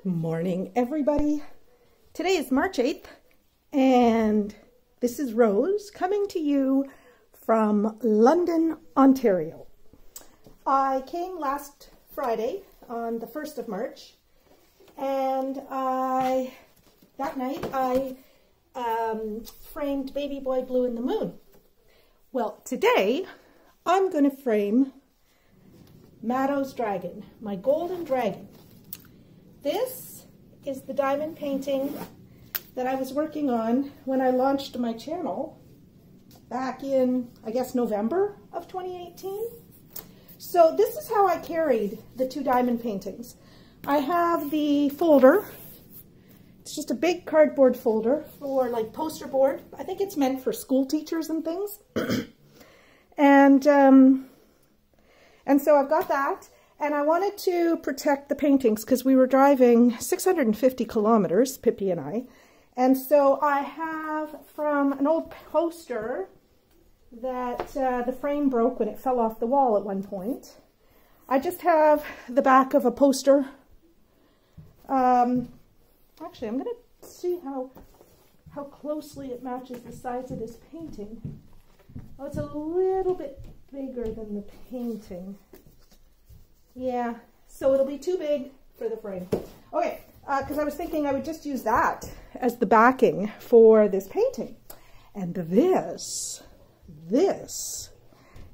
Good morning, everybody. Today is March 8th, and this is Rose coming to you from London, Ontario. I came last Friday on the 1st of March, and that night I framed Baby Boy Blue in the Moon. Well, today I'm going to frame Mado's Dragon, my golden dragon. This is the diamond painting that I was working on when I launched my channel back in, I guess, November of 2018. So this is how I carried the two diamond paintings. I have the folder. It's just a big cardboard folder for like poster board. I think it's meant for school teachers and things. And so I've got that. And I wanted to protect the paintings because we were driving 650 kilometers, Pippi and I. And so I have from an old poster that the frame broke when it fell off the wall at one point. I just have the back of a poster. Actually, I'm going to see how closely it matches the size of this painting. Oh, it's a little bit bigger than the painting. Yeah, so it'll be too big for the frame. Okay, because I was thinking I would just use that as the backing for this painting. And this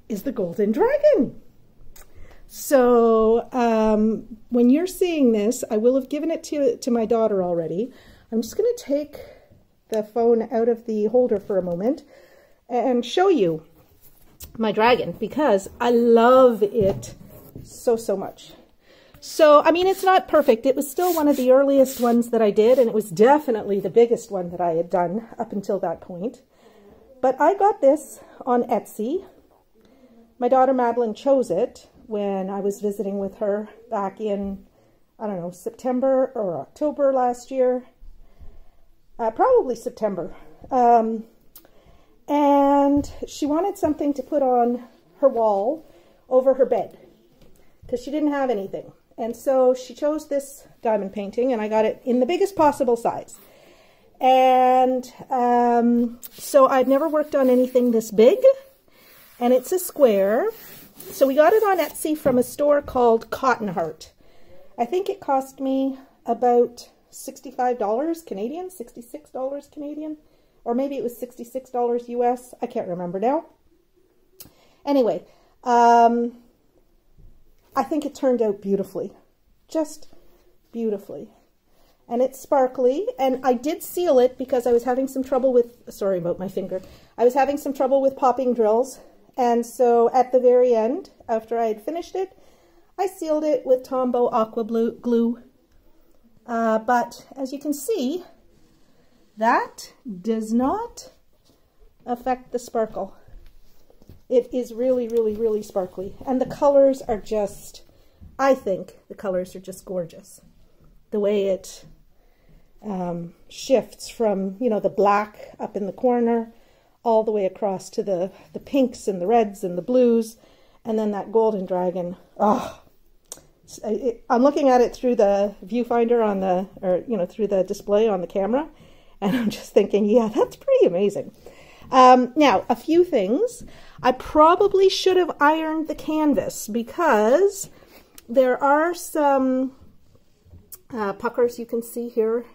is the Golden Dragon. So when you're seeing this, I will have given it to my daughter already. I'm just going to take the phone out of the holder for a moment and show you my dragon because I love it so much. So, I mean, it's not perfect. It was still one of the earliest ones that I did, and it was definitely the biggest one that I had done up until that point. But I got this on Etsy. My daughter Madeline chose it when I was visiting with her back in, I don't know, September or October last year. Probably September. And she wanted something to put on her wall over her bed, because she didn't have anything. And so she chose this diamond painting, and I got it in the biggest possible size. And so I've never worked on anything this big, and it's a square. So we got it on Etsy from a store called Cotton Heart. I think it cost me about $65 Canadian, $66 Canadian, or maybe it was $66 US. I can't remember now. Anyway, I think it turned out beautifully, just beautifully. And it's sparkly, and I did seal it because I was having some trouble with, sorry about my finger, I was having some trouble with popping drills. And so at the very end, after I had finished it, I sealed it with Tombow Aqua Glue. But as you can see, that does not affect the sparkle. It is really sparkly. And the colors are just, I think the colors are just gorgeous. The way it shifts from, you know, the black up in the corner all the way across to the pinks and the reds and the blues. And then that golden dragon. Oh, I'm looking at it through the viewfinder on the, or, you know, through the display on the camera. And I'm just thinking, yeah, that's pretty amazing. Now, a few things. I probably should have ironed the canvas because there are some puckers you can see here,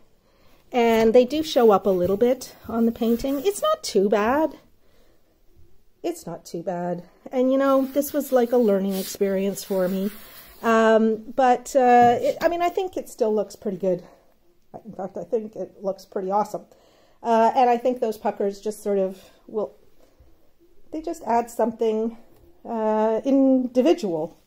and they do show up a little bit on the painting. It's not too bad. It's not too bad. And, you know, this was like a learning experience for me. I mean, I think it still looks pretty good. In fact, I think it looks pretty awesome. And I think those puckers just sort of they just add something individual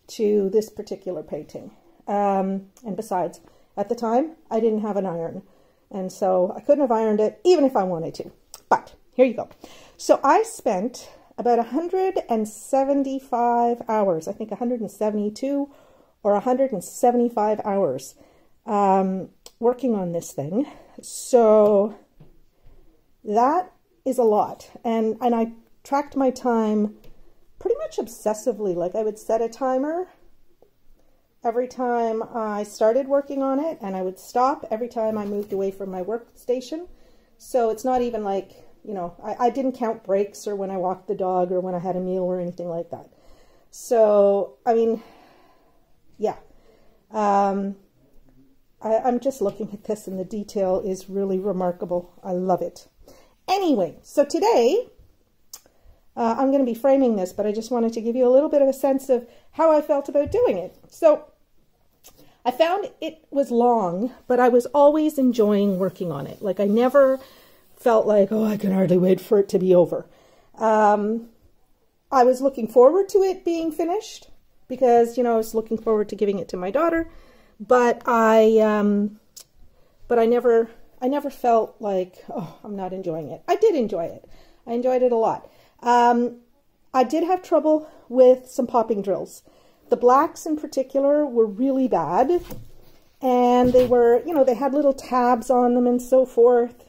to this particular painting. And besides, at the time, I didn't have an iron. And so I couldn't have ironed it even if I wanted to. But here you go. So I spent about 175 hours, I think 172 or 175 hours working on this thing. So that is a lot. And I tracked my time pretty much obsessively. Like I would set a timer every time I started working on it, and I would stop every time I moved away from my workstation. So it's not even like, you know, I didn't count breaks or when I walked the dog or when I had a meal or anything like that. So, I mean, yeah. I'm just looking at this, and the detail is really remarkable. I love it. Anyway, so today I'm going to be framing this, but I just wanted to give you a little bit of a sense of how I felt about doing it. So I found it was long, but I was always enjoying working on it. Like, I never felt like, oh, I can hardly wait for it to be over. I was looking forward to it being finished because, you know, I was looking forward to giving it to my daughter, but I never felt like, oh, I'm not enjoying it. I did enjoy it. I enjoyed it a lot. I did have trouble with some popping drills. The blacks in particular were really bad, and they were, you know, they had little tabs on them and so forth,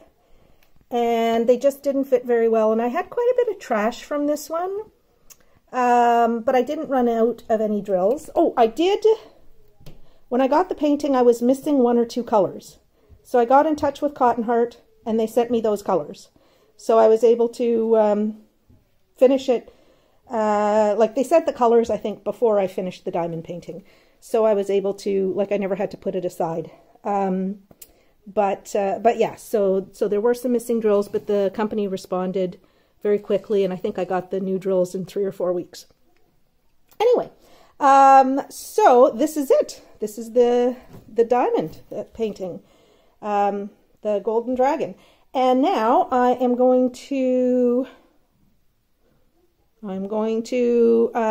and they just didn't fit very well. And I had quite a bit of trash from this one, but I didn't run out of any drills. Oh, I did. When I got the painting, I was missing 1 or 2 colors. So I got in touch with Cotton Heart, and they sent me those colors. So I was able to finish it. Like, they sent the colors, I think, before I finished the diamond painting. So I was able to, like, I never had to put it aside. But yeah, so there were some missing drills, but the company responded very quickly, and I think I got the new drills in 3 or 4 weeks. Anyway, so this is it. This is the diamond painting, the Golden Dragon. And now I am going to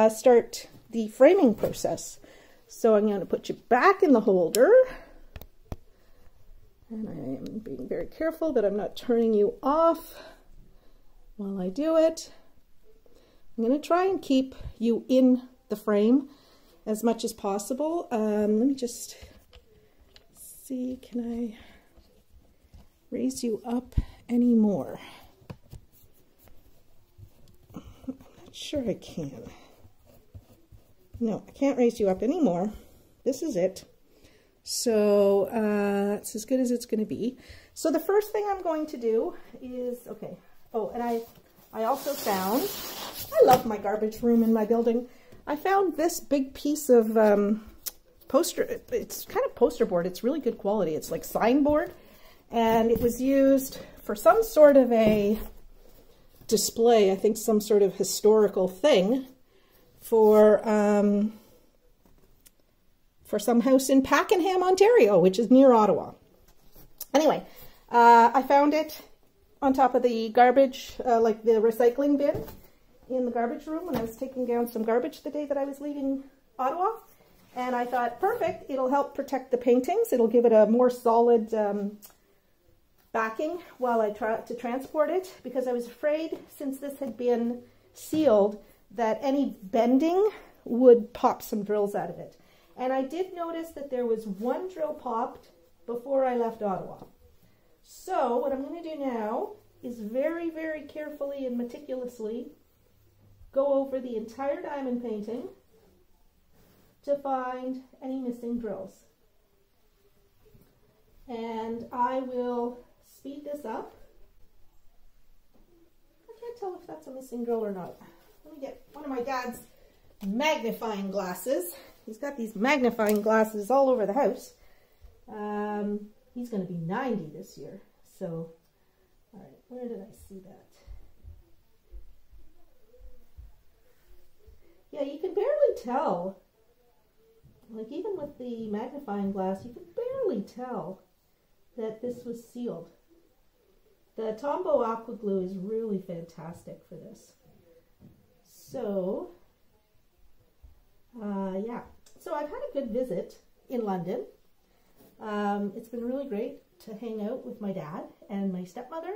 start the framing process. So I'm going to put you back in the holder. And I am being very careful that I'm not turning you off while I do it. I'm going to try and keep you in the frame as much as possible. Let me just see, can I raise you up any more? I'm not sure I can. No, I can't raise you up anymore. This is it. So it's as good as it's going to be. So the first thing I'm going to do is, okay. Oh, and I also found, I love my garbage room in my building. I found this big piece of poster, it's kind of poster board. It's really good quality. It's like signboard, and it was used for some sort of a display, I think some sort of historical thing for some house in Pakenham, Ontario, which is near Ottawa. Anyway, I found it on top of the garbage, like the recycling bin in the garbage room when I was taking down some garbage the day that I was leaving Ottawa. And I thought, perfect, it'll help protect the paintings. It'll give it a more solid backing while I try to transport it, because I was afraid, since this had been sealed, that any bending would pop some drills out of it. And I did notice that there was 1 drill popped before I left Ottawa. So what I'm going to do now is very, very carefully and meticulously go over the entire diamond painting to find any missing drills. And I will speed this up. I can't tell if that's a missing drill or not. Let me get one of my dad's magnifying glasses. He's got these magnifying glasses all over the house. He's going to be 90 this year. So, all right, where did I see that? Yeah, you can barely tell. Like, even with the magnifying glass, you can barely tell that this was sealed. The Tombow Aqua Glue is really fantastic for this. So, yeah. So I've had a good visit in London. It's been really great to hang out with my dad and my stepmother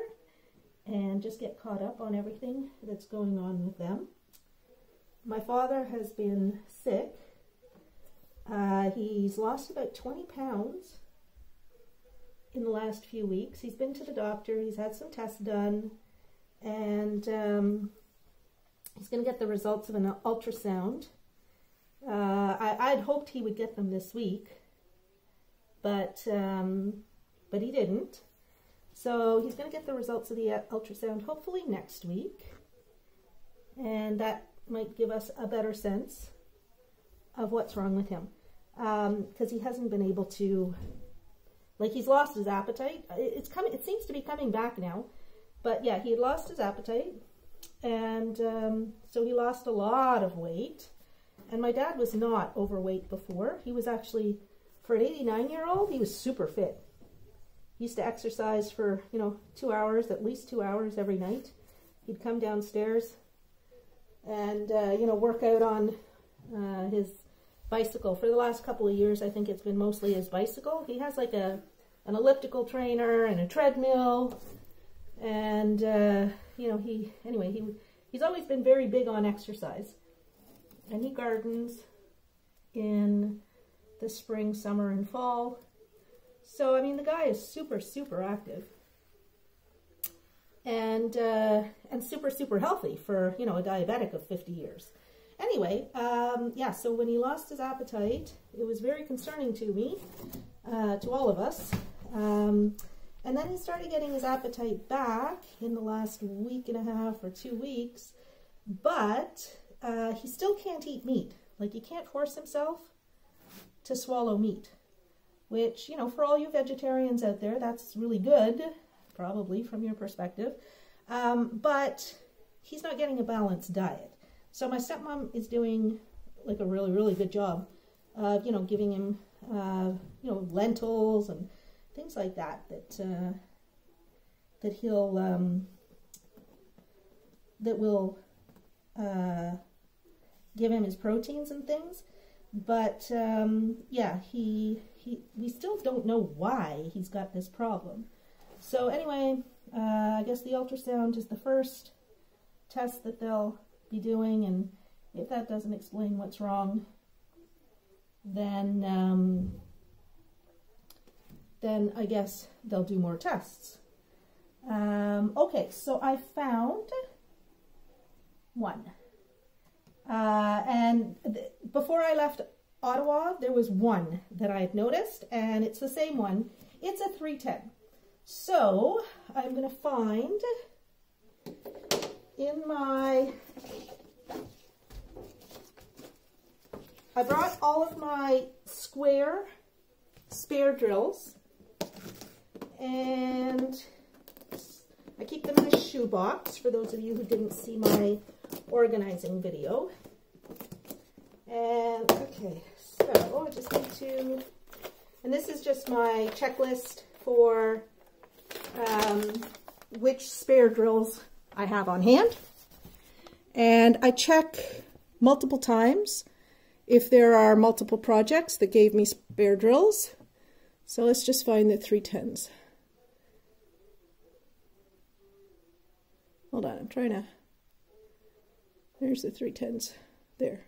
and just get caught up on everything that's going on with them. My father has been sick. He's lost about 20 pounds in the last few weeks. He's been to the doctor, he's had some tests done, and he's going to get the results of an ultrasound I'd hoped he would get them this week, but he didn't. So he's going to get the results of the ultrasound hopefully next week, and that might give us a better sense of what's wrong with him, because he hasn't been able to, like, he's lost his appetite. It's coming. It seems to be coming back now, but yeah, he had lost his appetite, and so he lost a lot of weight. And my dad was not overweight before. He was actually, for an 89-year-old, he was super fit. He used to exercise for, 2 hours, at least 2 hours every night. He'd come downstairs and, work out on his bicycle. For the last couple of years, I think it's been mostly his bicycle. He has like an elliptical trainer and a treadmill. And, he's always been very big on exercise. And he gardens in the spring, summer, and fall. So, I mean, the guy is super, super active. And super, super healthy for, a diabetic of 50 years. Anyway, so when he lost his appetite, it was very concerning to me, to all of us. And then he started getting his appetite back in the last week and a half or 2 weeks, but he still can't eat meat. Like, he can't force himself to swallow meat, which, for all you vegetarians out there, that's really good, probably from your perspective, but he's not getting a balanced diet. So my stepmom is doing like a really, really good job of, giving him, lentils and things like that, that he'll, that will give him his proteins and things. But, we still don't know why he's got this problem. So anyway, I guess the ultrasound is the first test that they'll be doing, and if that doesn't explain what's wrong, then I guess they'll do more tests. Okay, so I found one. And before I left Ottawa, there was one that I had noticed, and it's the same one. It's a 310. So I'm going to find in I brought all of my square spare drills, and I keep them in a shoebox for those of you who didn't see my organizing video. And okay, so I just need to, and this is just my checklist for which spare drills I have on hand. And I check multiple times if there are multiple projects that gave me spare drills. So let's just find the 310s. Hold on, I'm trying to, there's the 310s, there.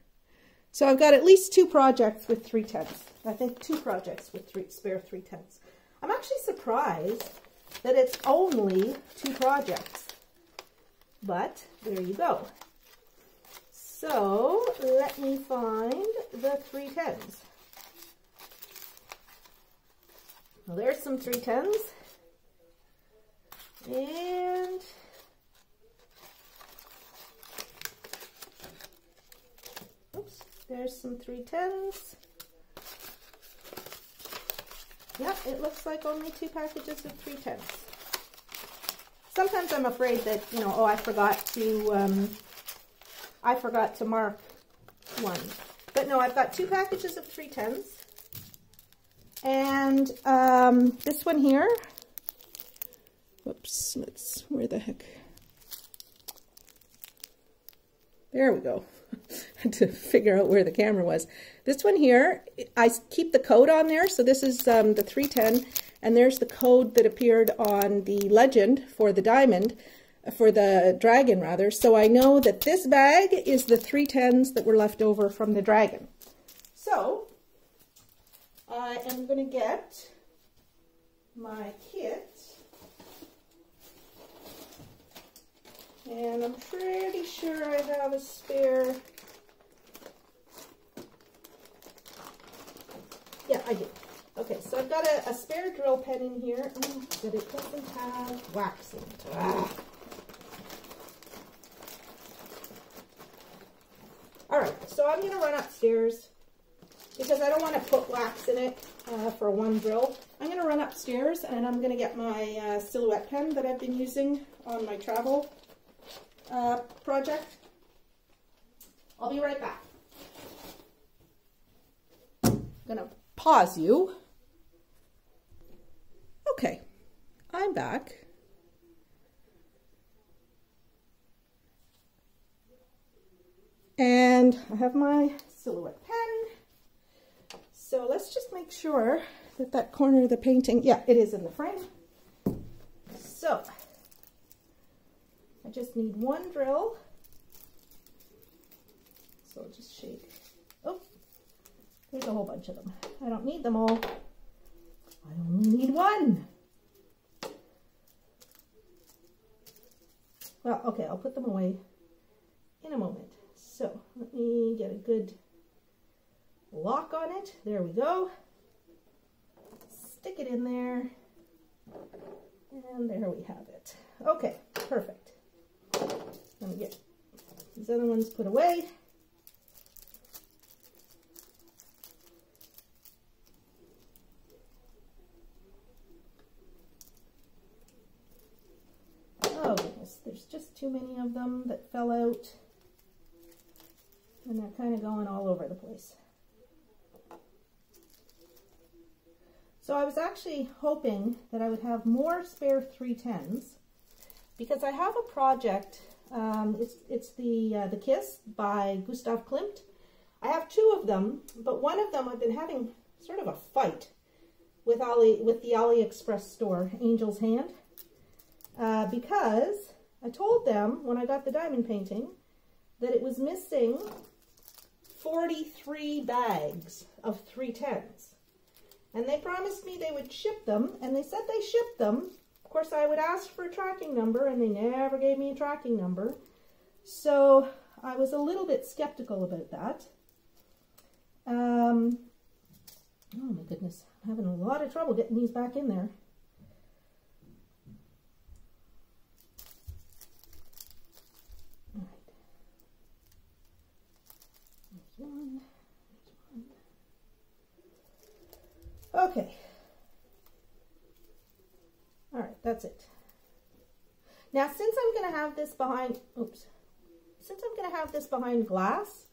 So I've got at least 2 projects with 310s. I think 2 projects with spare 310s. I'm actually surprised that it's only 2 projects, but there you go. So let me find the 310s. Well, there's some 310s, and oops, there's some 310s. Yep, it looks like only 2 packages of 310s. Sometimes I'm afraid that, oh, I forgot to mark one. But no, I've got 2 packages of 310s. And this one here, whoops, where the heck? There we go. Had to figure out where the camera was. This one here, I keep the code on there. So this is the 310, and there's the code that appeared on the legend for the diamond, for the dragon rather. So I know that this bag is the 310s that were left over from the dragon. So I am going to get my kit, and I'm pretty sure I have a spare I do. Okay, so I've got a spare drill pen in here, but it doesn't have wax in it. Ah. All right, so I'm going to run upstairs because I don't want to put wax in it for one drill. I'm going to run upstairs and I'm going to get my Silhouette pen that I've been using on my travel project. I'll be right back. I'm going to pause you. Okay, I'm back. And I have my Silhouette pen. So let's just make sure that that corner of the painting, yeah, it is in the frame. So I just need one drill. So I'll just shake. Oh, there's a whole bunch of them. I don't need them all. I only need one. Well, okay, I'll put them away in a moment. So let me get a good lock on it. There we go. Stick it in there. And there we have it. Okay, perfect. Let me get these other ones put away. Oh goodness, there's just too many of them that fell out. And they're kind of going all over the place. So I was actually hoping that I would have more spare 310s because I have a project. It's the Kiss by Gustav Klimt. I have two of them, but one of them I've been having sort of a fight with the AliExpress store, Angel's Hand, because I told them when I got the diamond painting that it was missing 43 bags of 310s. And they promised me they would ship them, and they said they shipped them. Of course, I would ask for a tracking number, and they never gave me a tracking number. So I was a little bit skeptical about that. Oh my goodness, I'm having a lot of trouble getting these back in there. All right. There's one. Okay. All right, that's it. Now, since I'm going to have this behind, glass,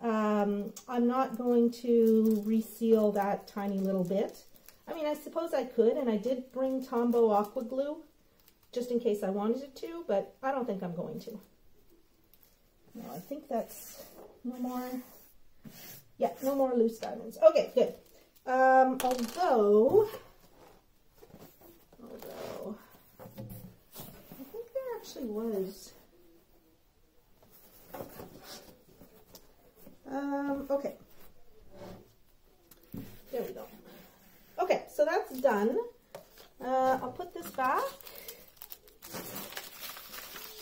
I'm not going to reseal that tiny little bit. I mean, I suppose I could, and I did bring Tombow aqua glue just in case I wanted it to, but I don't think I'm going to. No, I think that's no more. Yeah, no more loose diamonds. Okay, good. Although I think there actually was. Okay. There we go. Okay, so that's done. I'll put this back.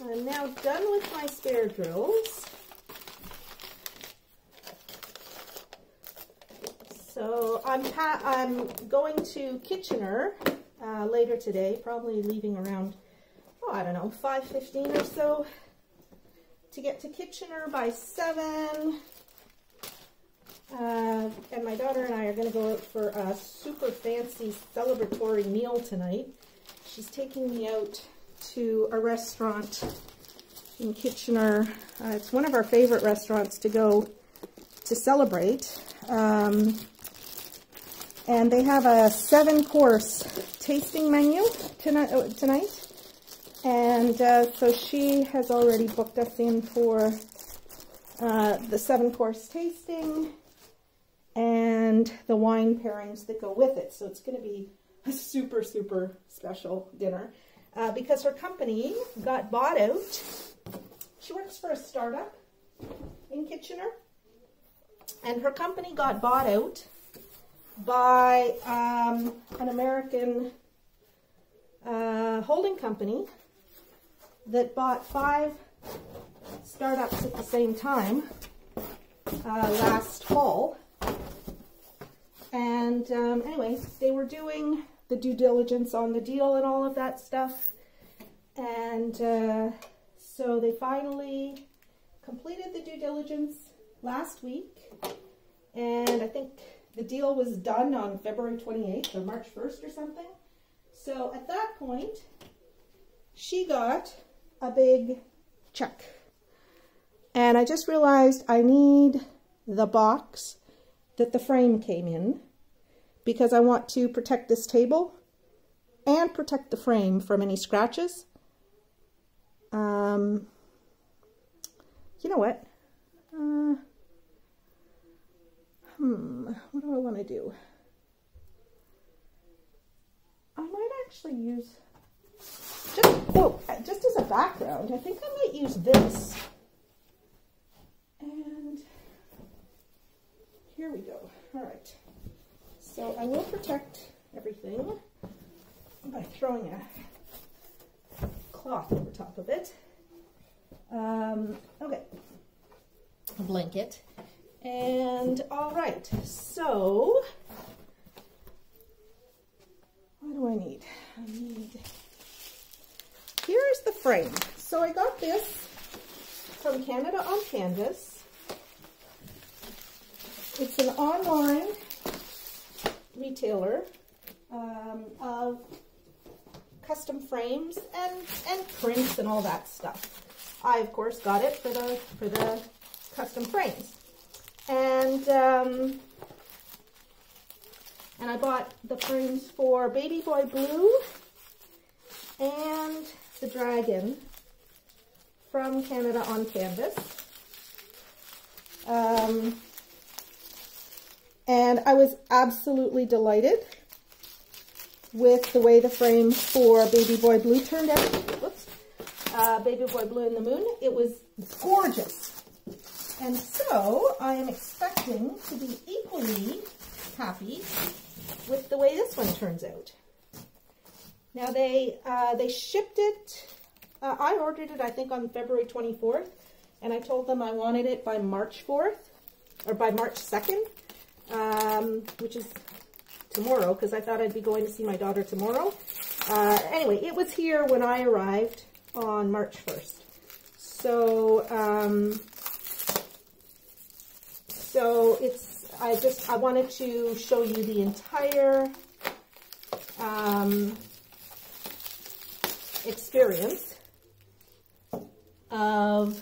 I'm now done with my spare drills. So I'm going to Kitchener later today, probably leaving around, oh, I don't know, 5:15 or so to get to Kitchener by 7. And my daughter and I are going to go out for a super fancy celebratory meal tonight. She's taking me out to a restaurant in Kitchener. It's one of our favorite restaurants to go to celebrate. And they have a 7-course tasting menu tonight. And so she has already booked us in for the 7-course tasting and the wine pairings that go with it. So it's going to be a super, super special dinner because her company got bought out. She works for a startup in Kitchener, and her company got bought out by an American holding company that bought 5 startups at the same time last fall. And anyway, they were doing the due diligence on the deal and all of that stuff. And so they finally completed the due diligence last week. And I think the deal was done on February 28th or March 1st or something. So at that point, she got a big check. And I just realized I need the box that the frame came in because I want to protect this table and protect the frame from any scratches. You know what? What do I want to do? I might actually use, just as a background, I think I might use this. And here we go. All right. So I will protect everything by throwing a cloth over top of it. Okay. A blanket. And all right. So what do I need? Here's the frame. So I got this from Canada on Canvas. It's an online retailer of custom frames and prints and all that stuff. I of course got it for the custom frames, and I bought the frames for Baby Boy Blue and the Dragon from Canada on Canvas. And I was absolutely delighted with the way the frame for Baby Boy Blue turned out. Whoops. Baby Boy Blue and the Moon. It was gorgeous. And so I am expecting to be equally happy with the way this one turns out. Now they shipped it, I ordered it I think on February 24th, and I told them I wanted it by March 4th, or by March 2nd, which is tomorrow, because I thought I'd be going to see my daughter tomorrow. Anyway, it was here when I arrived on March 1st. So, I wanted to show you the entire experience of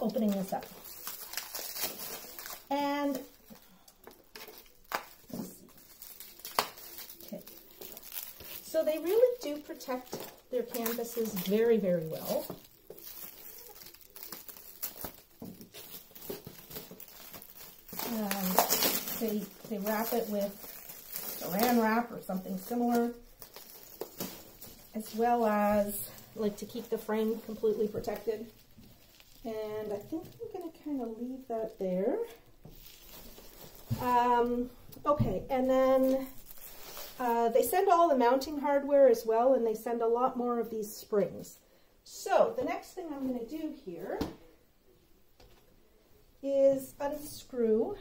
opening this up. And let's see. Okay. So they really do protect their canvases very, very well. They wrap it with Saran wrap or something similar, as well as like to keep the frame completely protected. And I think I'm going to kind of leave that there. Okay, and then they send all the mounting hardware as well, and they send a lot more of these springs. So the next thing I'm going to do here is unscrew.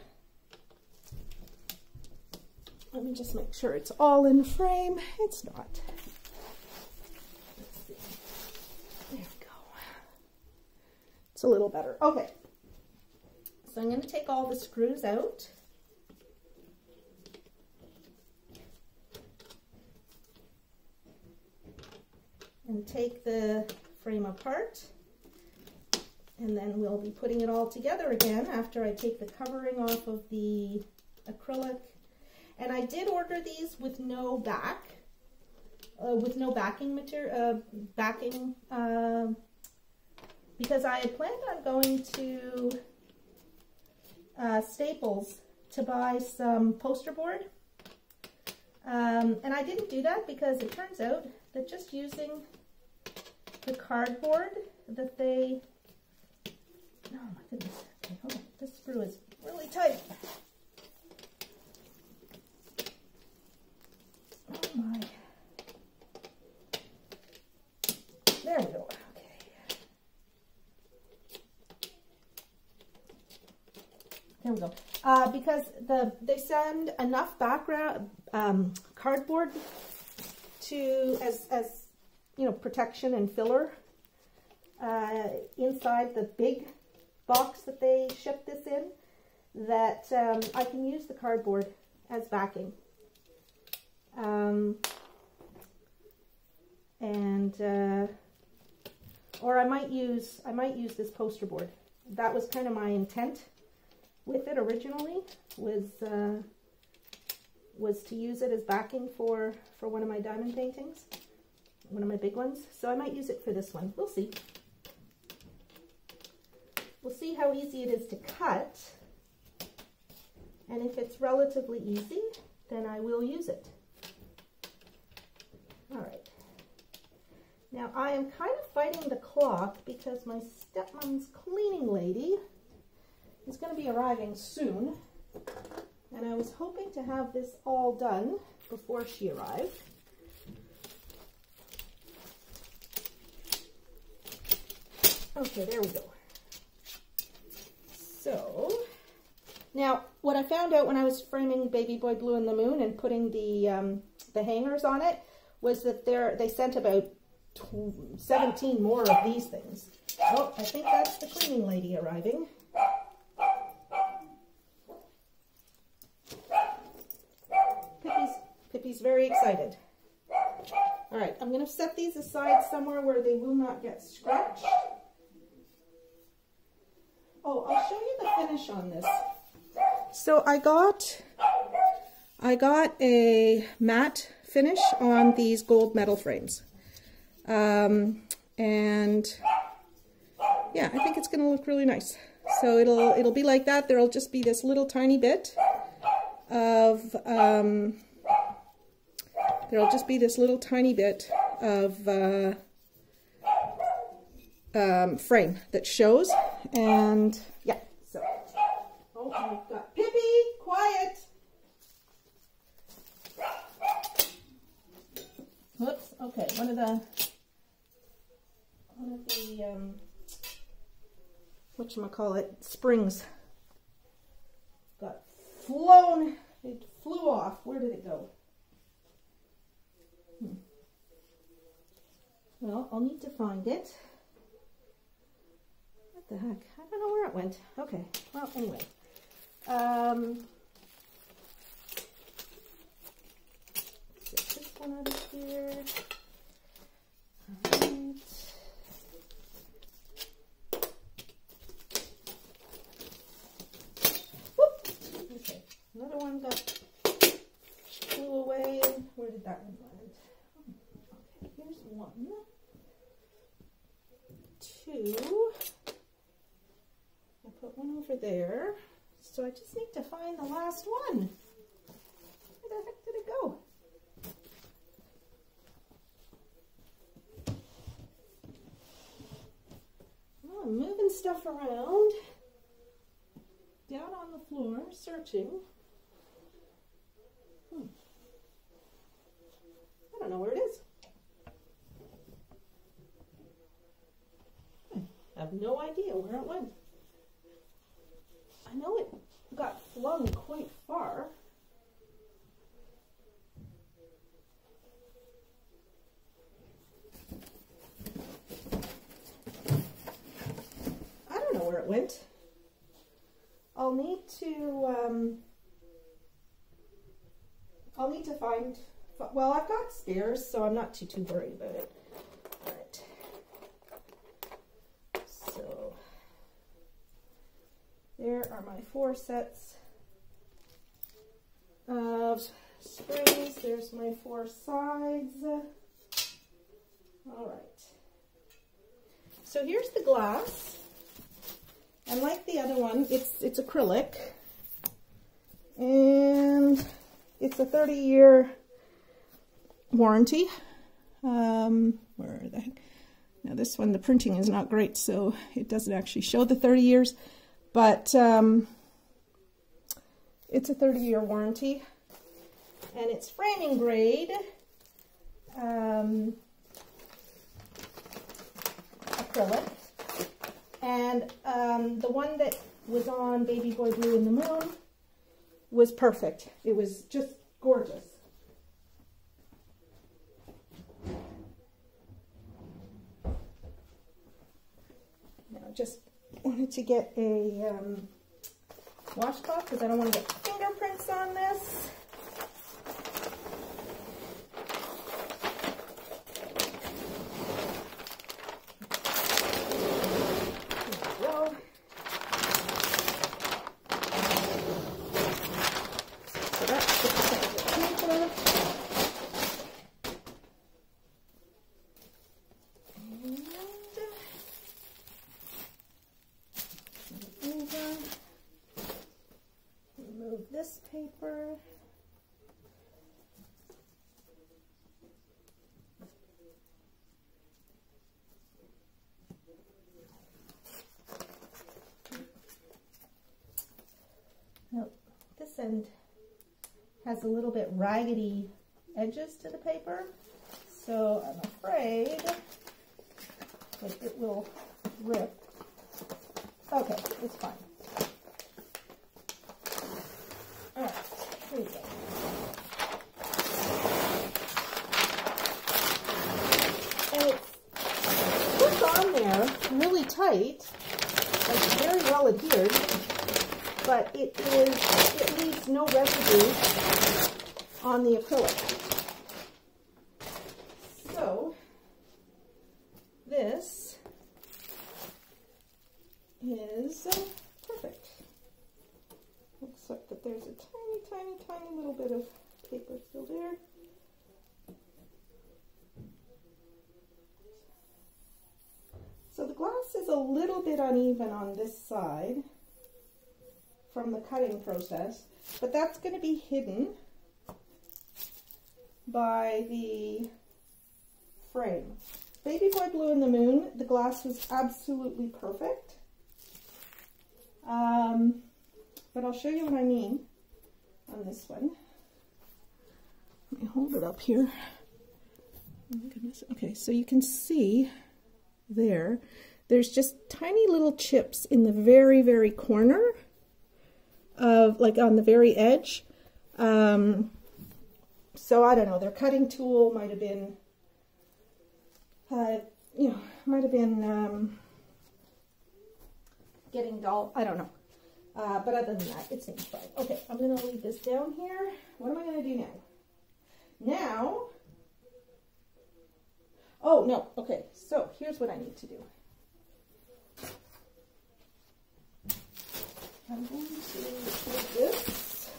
Let me just make sure it's all in frame. It's not. Let's see. There we go. It's a little better. Okay. So I'm going to take all the screws out. And take the frame apart. And then we'll be putting it all together again after I take the covering off of the acrylic. And I did order these with no back, with no backing material, because I had planned on going to Staples to buy some poster board. And I didn't do that because it turns out that just using the cardboard that they, oh my goodness, okay, hold on, this screw is really tight. Oh my. There we go. Okay. There we go. because they send enough background cardboard to as you know, protection and filler inside the big box that they ship this in, that I can use the cardboard as backing. Or I might use this poster board. That was kind of my intent with it originally, was to use it as backing for one of my diamond paintings, one of my big ones. So I might use it for this one. We'll see. We'll see how easy it is to cut, and if it's relatively easy, then I will use it. All right. Now I am kind of fighting the clock because my stepmom's cleaning lady is going to be arriving soon, and I was hoping to have this all done before she arrived. Okay, there we go. So now what I found out when I was framing Baby Boy Blue and the Moon and putting the hangers on it was that they sent about 17 more of these things. Oh, I think that's the cleaning lady arriving. Pippi's very excited. All right, I'm going to set these aside somewhere where they will not get scratched. Oh, I'll show you the finish on this. So I got a matte finish on these gold metal frames. And yeah, I think it's going to look really nice. So it'll be like that. There'll just be this little tiny bit of frame that shows, and yeah. So, oh, I've got Pippi, quiet. Whoops. Okay, one of the whatchamacallit, springs got flown. It flew off. Where did it go? Well, I'll need to find it. What the heck? I don't know where it went. Okay. Well, anyway. Get this one out of here. All right. Whoop. Okay. Another one flew away. Where did that one land? Okay. Here's one. Two. I put one over there, so I just need to find the last one. Where the heck did it go? Well, I'm moving stuff around, down on the floor, searching. I don't know where it is. I have no idea where it went. I know it got flung quite far. I don't know where it went. I'll need to find, well, I've got spares, so I'm not too worried about it. All right. So there are my 4 sets of springs. There's my 4 sides. All right. So here's the glass. And like the other one, it's acrylic. And it's a 30-year warranty. Where the heck? Now this one, the printing is not great, so it doesn't actually show the 30 years. But it's a 30-year warranty, and it's framing grade acrylic. And the one that was on Baby Boy Blue and the Moon was perfect. It was just gorgeous. Now, just wanted to get a washcloth because I don't want to get fingerprints on this. Remove this paper. Now, this end has a little bit raggedy edges to the paper, so I'm afraid that it will rip. Okay, it's fine. All right, here we go. And it's put on there really tight, like very well adhered, but it leaves no residue on the acrylic. So this is perfect, except that there's a tiny little bit of paper still there. So the glass is a little bit uneven on this side from the cutting process, but that's going to be hidden by the frame. Baby Boy Blue and the Moon, the glass was absolutely perfect. But I'll show you what I mean on this one. Let me hold it up here. Oh my goodness. Okay, so you can see there's just tiny little chips in the very corner of, like, on the very edge. So I don't know, their cutting tool might have been, getting dull. I don't know. But other than that, it seems fine. Okay, I'm going to leave this down here. What am I going to do now? Oh, no. Okay, so here's what I need to do. I'm going to take this.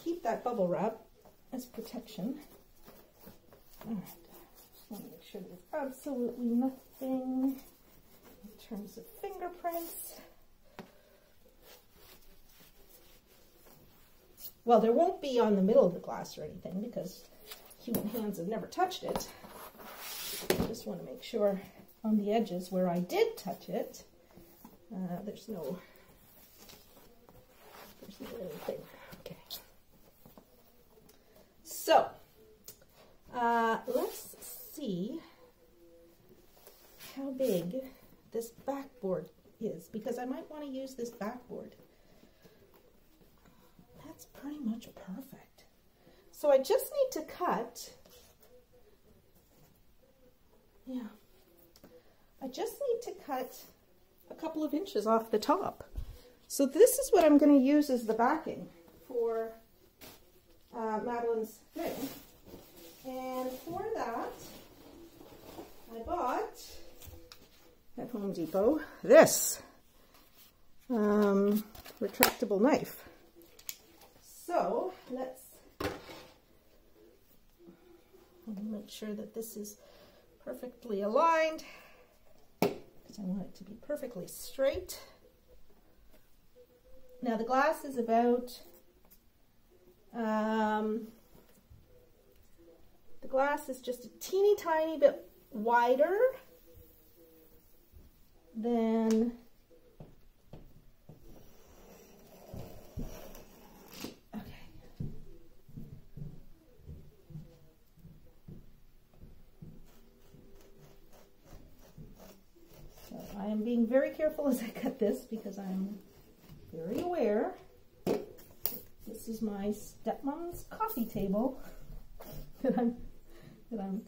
Keep that bubble wrap as protection. All right, just want to make sure there's absolutely nothing in terms of fingerprints. Well, there won't be on the middle of the glass or anything because human hands have never touched it. I just want to make sure on the edges where I did touch it, there's no anything. Okay. So, let's see how big this backboard is, because I might want to use this backboard. That's pretty much perfect. So I just need to cut, I just need to cut a couple of inches off the top. So this is what I'm going to use as the backing for Madeline's thing. And for that, I bought at Home Depot this retractable knife. So let's make sure that this is perfectly aligned, because I want it to be perfectly straight. Now the glass is about the glass is just a teeny tiny bit wider than I am being very careful as I cut this because I'm very aware this is my stepmom's coffee table that I'm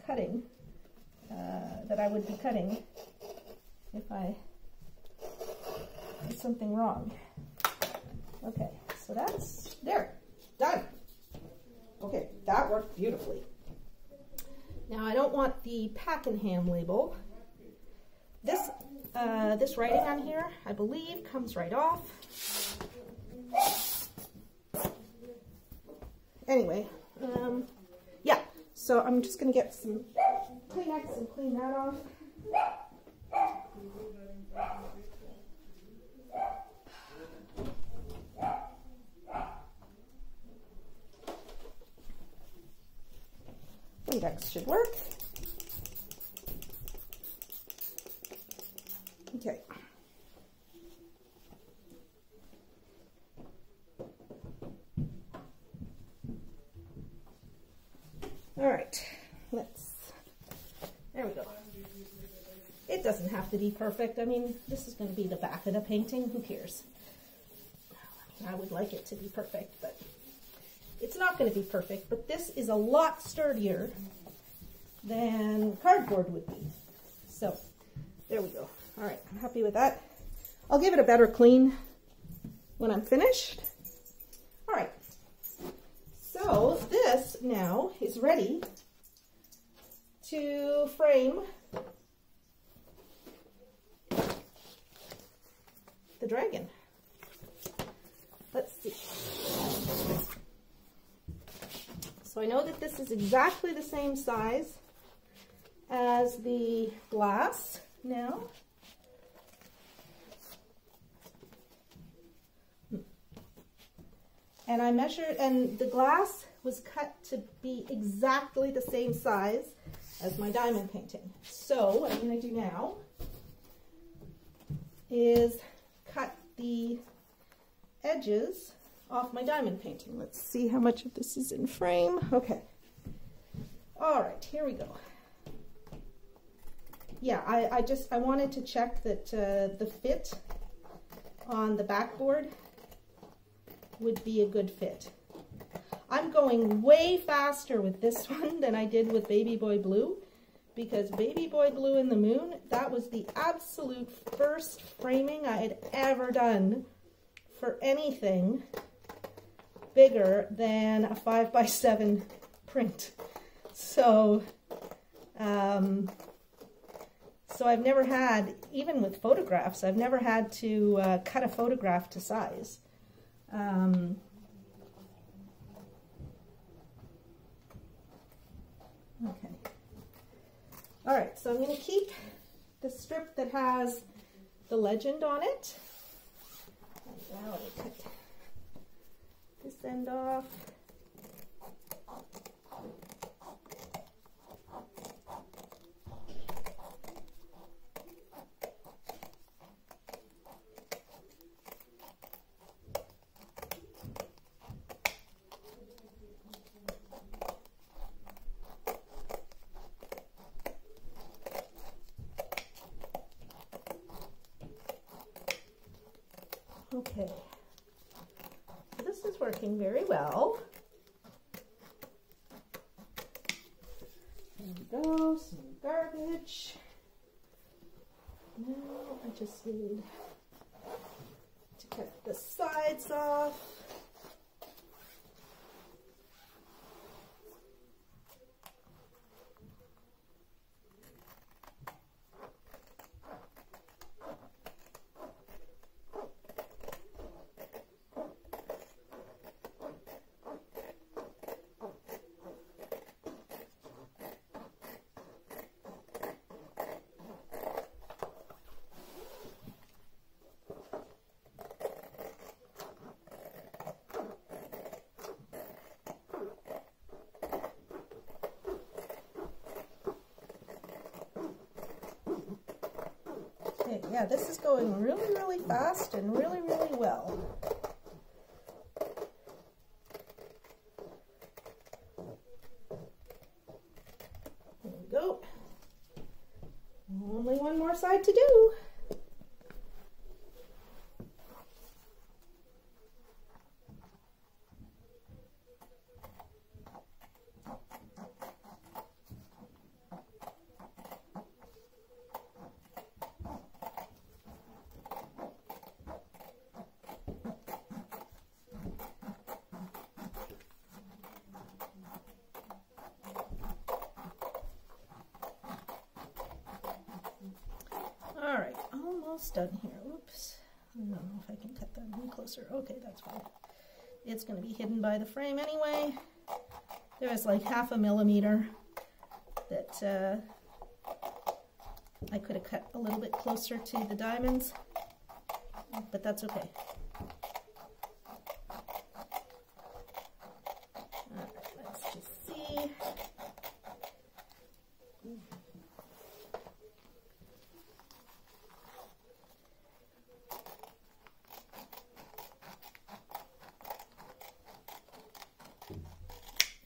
cutting, that I would be cutting if I did something wrong. Okay, so that's there, done. Okay, that worked beautifully. Now I don't want the Pakenham label. This this writing on here, I believe, comes right off. Anyway, yeah, so I'm just going to get some Kleenex and clean that off. Kleenex should work. Okay. All right, there we go. It doesn't have to be perfect. I mean, this is going to be the back of the painting. Who cares? I would like it to be perfect, but it's not going to be perfect. But this is a lot sturdier than cardboard would be. So there we go. All right, I'm happy with that. I'll give it a better clean when I'm finished. All right. So this now is ready to frame the dragon. Let's see. So I know that this is exactly the same size as the glass now. And I measured, and the glass was cut to be exactly the same size as my diamond painting. So what I'm going to do now is cut the edges off my diamond painting. Let's see how much of this is in frame. Okay. All right, here we go. Yeah, I wanted to check that the fit on the backboard would be a good fit. I'm going way faster with this one than I did with Baby Boy Blue, because Baby Boy Blue and the Moon, that was the absolute first framing I had ever done for anything bigger than a 5x7 print. So, so I've never had, even with photographs, I've never had to cut a photograph to size. Okay. All right, so I'm going to keep the strip that has the legend on it. And now I cut this end off. Okay, so this is working very well. There we go, some garbage. Now I just need to cut the sides off. Okay, yeah, this is going really, really fast and really, really well. There we go. Only one more side to do. almost done here. Oops. I don't know if I can cut that any closer. Okay, that's fine. It's going to be hidden by the frame anyway. There's like 1/2 millimeter that I could have cut a little bit closer to the diamonds, but that's okay. Let's just see.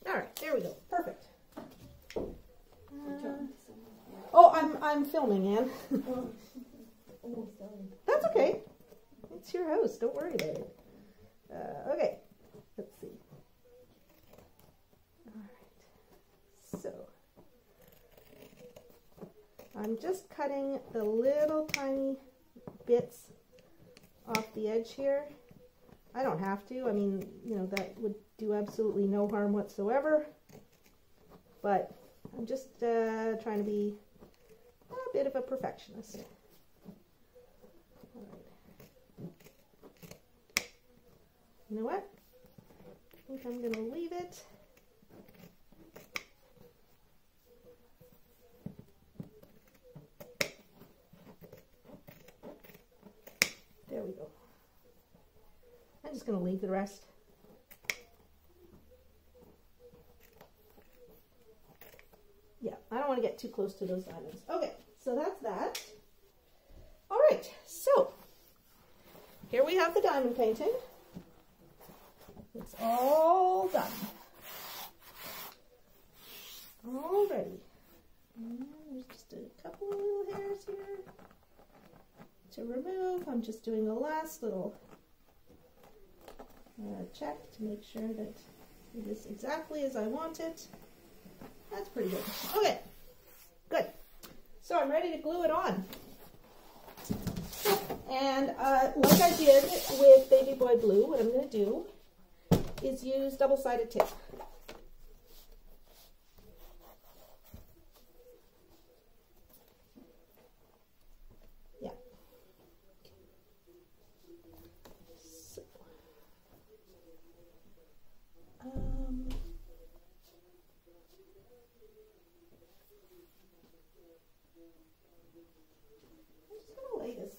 All right, there we go. Perfect. Oh, I'm filming, Anne. That's okay. It's your house. Don't worry about it. Okay. Let's see. All right. So I'm just cutting the little tiny bits off the edge here. I don't have to. I mean, you know, that would do absolutely no harm whatsoever. But I'm just trying to be a bit of a perfectionist. All right. You know what? I think I'm going to leave it. There we go. I'm just going to leave the rest. Yeah, I don't want to get too close to those diamonds. Okay, so that's that. All right, so here we have the diamond painting. It's all done. All ready. And there's just a couple of little hairs here to remove. I'm just doing the last little check to make sure that it is exactly as I want it. That's pretty good. Okay, good. So I'm ready to glue it on. And like I did with Baby Boy Blue, what I'm going to do is use double-sided tape. Yeah. So,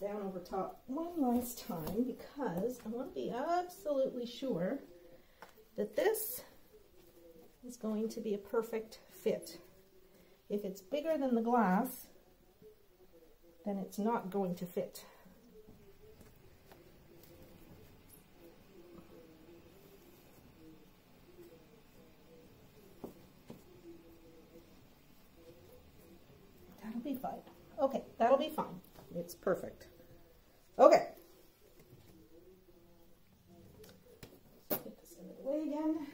down over top one last time because I want to be absolutely sure that this is going to be a perfect fit. If it's bigger than the glass, then it's not going to fit. That'll be fine. Okay, that'll be fine. It's perfect. Okay. Get this out of the way again.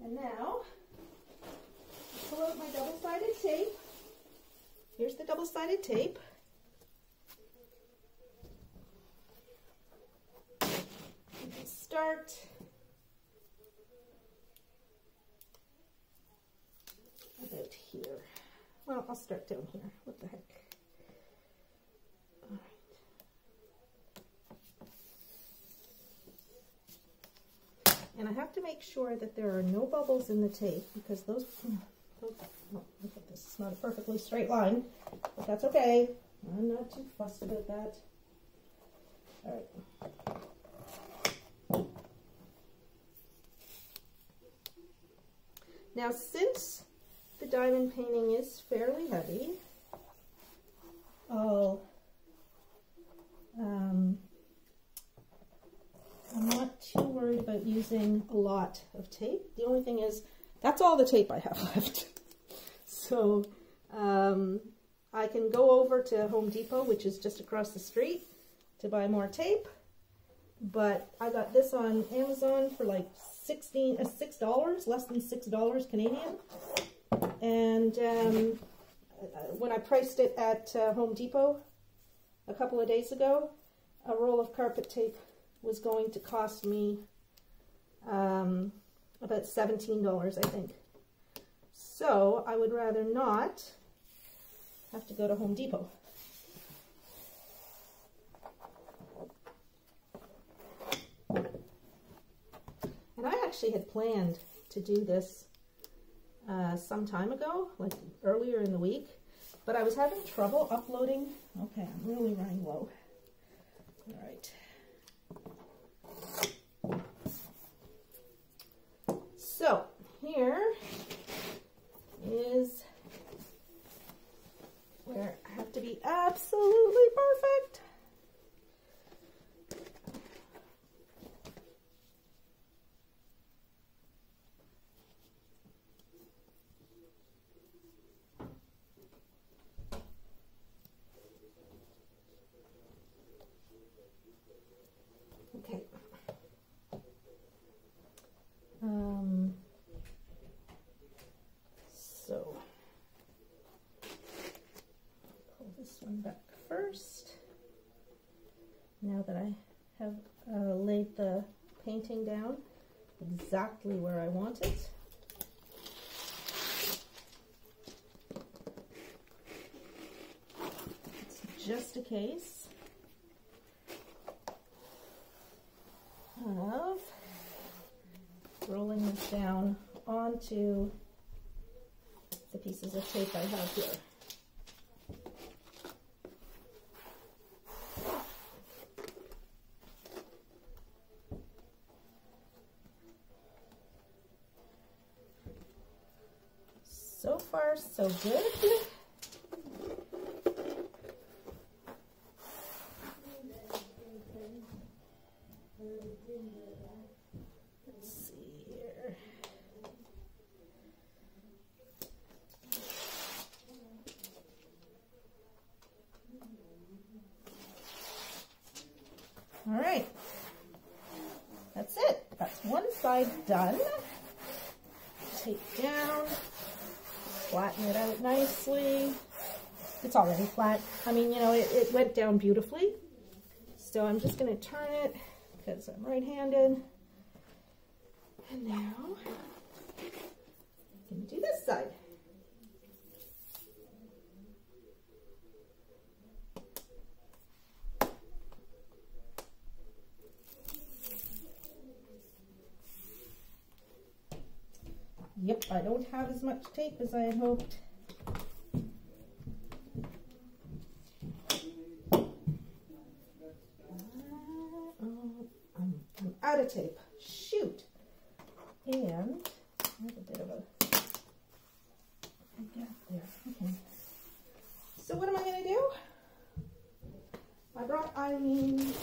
And now, pull out my double-sided tape. Here's the double-sided tape. And start about here. Well, I'll start down here. What the heck? All right. And I have to make sure that there are no bubbles in the tape because those oh, look at this. It's not a perfectly straight line, but that's okay. I'm not too fussed about that. All right. Now, since the diamond painting is fairly heavy, I'm not too worried about using a lot of tape. The only thing is, that's all the tape I have left. So I can go over to Home Depot, which is just across the street, to buy more tape. But I got this on Amazon for like $6, less than $6 Canadian. And when I priced it at Home Depot a couple of days ago, a roll of carpet tape was going to cost me about $17, I think. So I would rather not have to go to Home Depot. actually had planned to do this some time ago, like earlier in the week, but I was having trouble uploading. Okay, I'm really running low. All right. So here is where I have to be absolutely perfect. Okay. So pull this one back first. Now that I have laid the painting down exactly where I want it. It's just a case of rolling this down onto the pieces of tape I have here. So far, so good. Let's see here. All right, that's it. That's one side done. Tape down, flatten it out nicely. It's already flat. I mean, you know, it went down beautifully. So I'm just going to turn it because I'm right-handed. And now I'm going to do this side. Yep, I don't have as much tape as I had hoped. I'm out of tape. Shoot. And I have a bit of a gap there. Okay. So what am I going to do? I brought Aleene's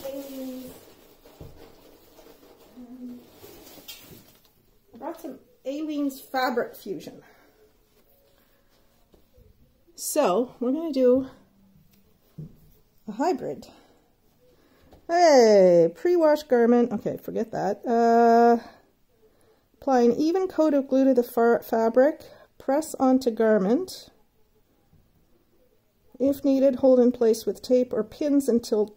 I brought some Aleene's Fabric Fusion. So we're going to do a hybrid. Hey, pre-wash garment. Okay, forget that. Apply an even coat of glue to the fabric. Press onto garment. If needed, hold in place with tape or pins until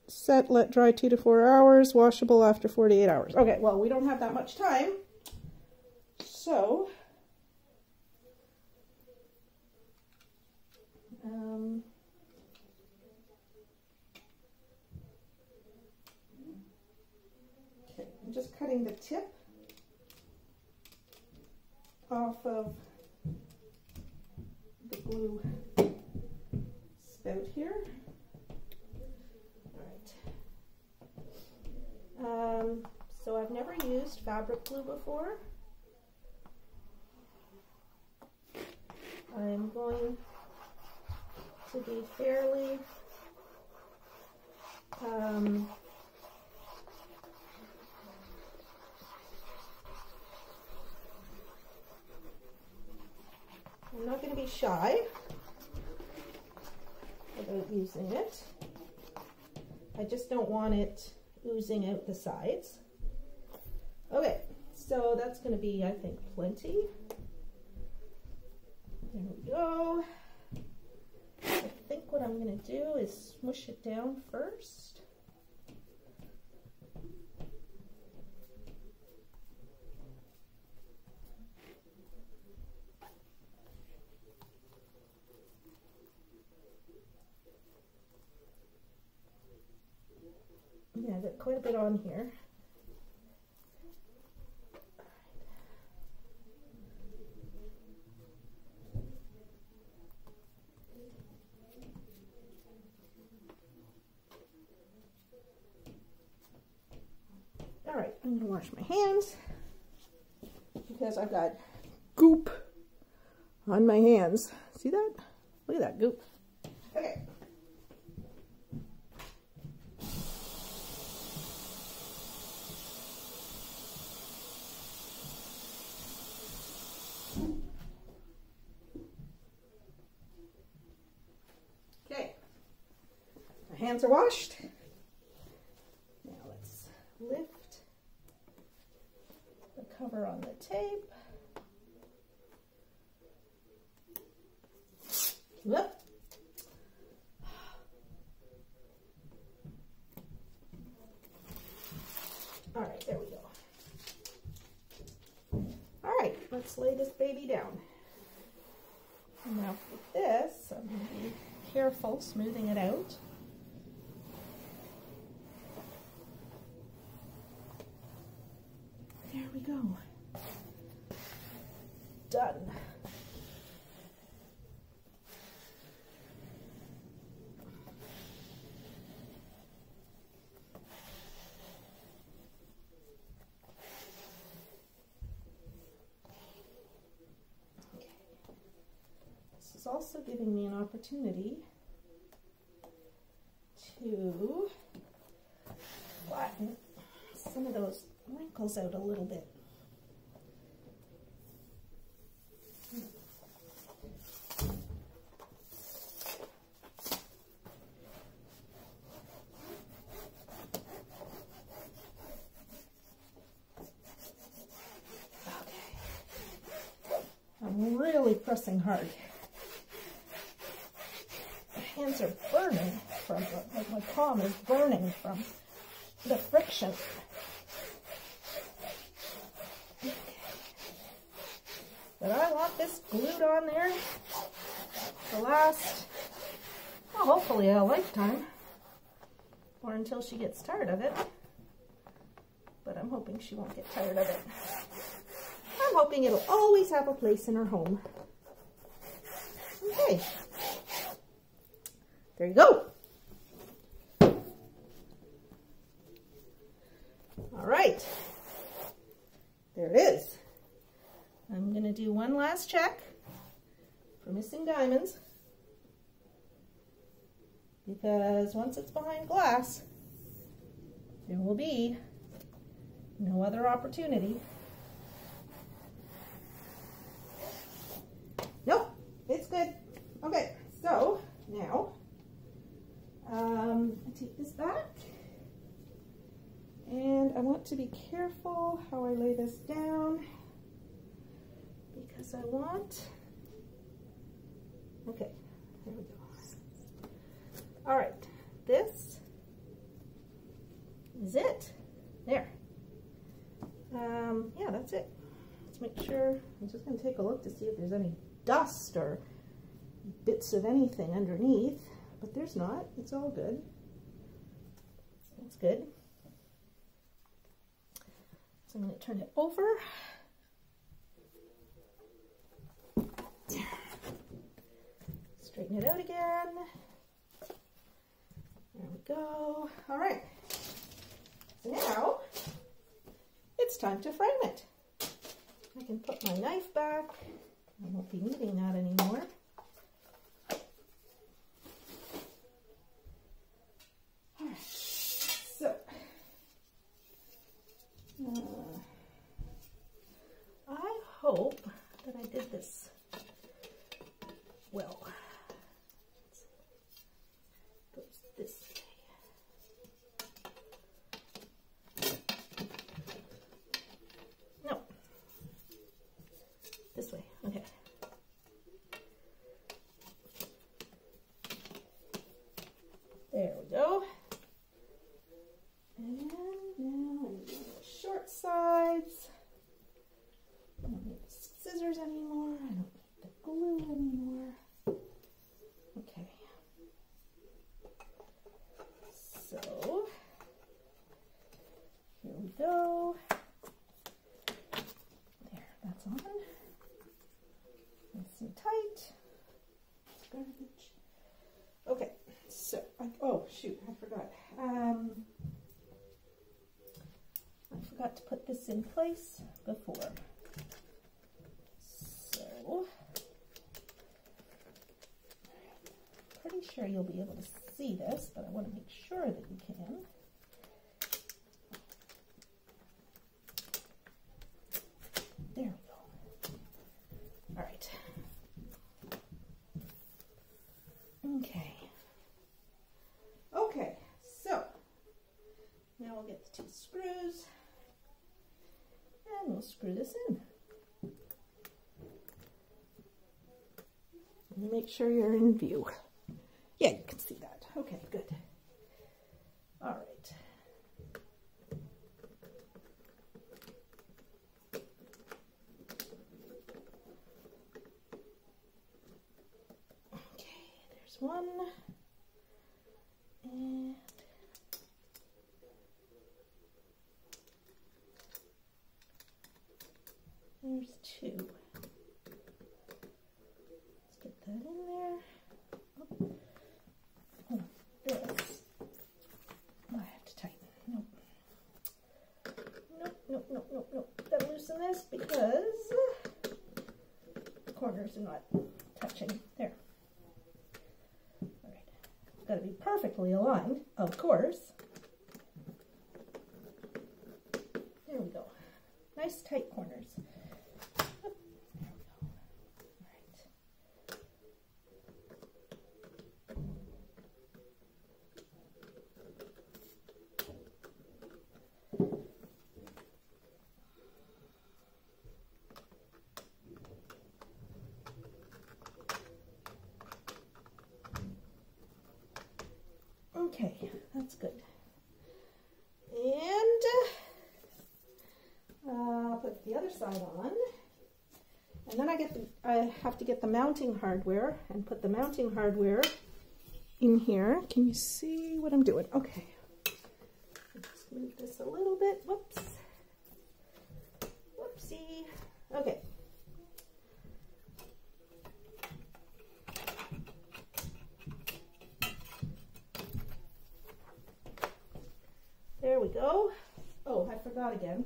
set. Let dry 2 to 4 hours. Washable after 48 hours. Okay, well, we don't have that much time. So, okay, I'm just cutting the tip off of the glue spout here. All right. So I've never used fabric glue before. I'm going to be fairly I'm not going to be shy about using it. I just don't want it oozing out the sides. Okay, so that's going to be, I think, plenty. There we go. I think what I'm going to do is smush it down first. Yeah, I've got quite a bit on here. I'm gonna wash my hands because I've got goop on my hands. See that? Look at that goop. Okay. Okay. My hands are washed. Now let's lift the cover on the tape. Whoop. All right, there we go. All right, let's lay this baby down. Now for this, I'm going to be careful smoothing it out. There we go. Done. Also giving me an opportunity to flatten some of those wrinkles out a little bit. Okay. I'm really pressing hard. Hands are burning from, like my palm is burning from the friction. Okay. But I want this glued on there to last, well, hopefully a lifetime, or until she gets tired of it. But I'm hoping she won't get tired of it. I'm hoping it'll always have a place in her home. Okay. There you go. All right. There it is. I'm going to do one last check for missing diamonds, because once it's behind glass, there will be no other opportunity. Nope, it's good. Okay, so now I take this back, and I want to be careful how I lay this down, because I want, okay, there we go. All right, this is it. There. Yeah, that's it. Let's make sure, I'm just going to take a look to see if there's any dust or bits of anything underneath. But there's not. It's all good. That's good. So I'm going to turn it over. Straighten it out again. There we go. All right. So now it's time to frame it. I can put my knife back. I won't be needing that anymore. I hope that I did this well. Goes this way. No. This way. Okay. There we go. And now I'm doing the short sides. I don't need the scissors anymore. I don't need the glue anymore. Okay. So, here we go. There, that's on. Nice and tight. Garbage. Okay, so, oh shoot, I forgot. forgot to put this in place before. So, pretty sure you'll be able to see this, but I want to make sure that you can. There we go. All right. Okay. Okay, so now we'll get the 2 screws and we'll screw this in. And make sure you're in view. Yeah, you can see that. Okay, good. All right. Okay, there's one. And there's 2. Let's get that in there. Oh, this. Oh, I have to tighten. Nope. Nope, nope, nope, nope, nope. Gotta loosen this because the corners are not touching. There. All right. Gotta be perfectly aligned, of course. There we go. Nice tight corners. Okay, that's good. And put the other side on. And then I have to get the mounting hardware and put the mounting hardware in here. Can you see what I'm doing? Okay. Let's move this a little bit. Whoops. Whoopsie. Okay. There we go. Oh, I forgot again.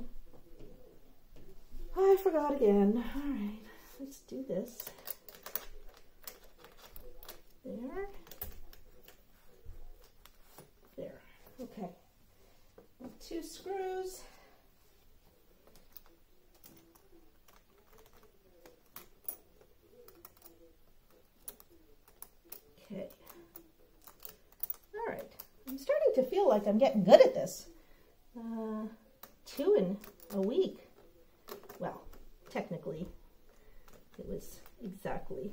I forgot again. All right, let's do this. There. There. Okay. 2 screws. Okay. All right. I'm starting to feel like I'm getting good at this. 2 in a week. Well, technically, it was exactly,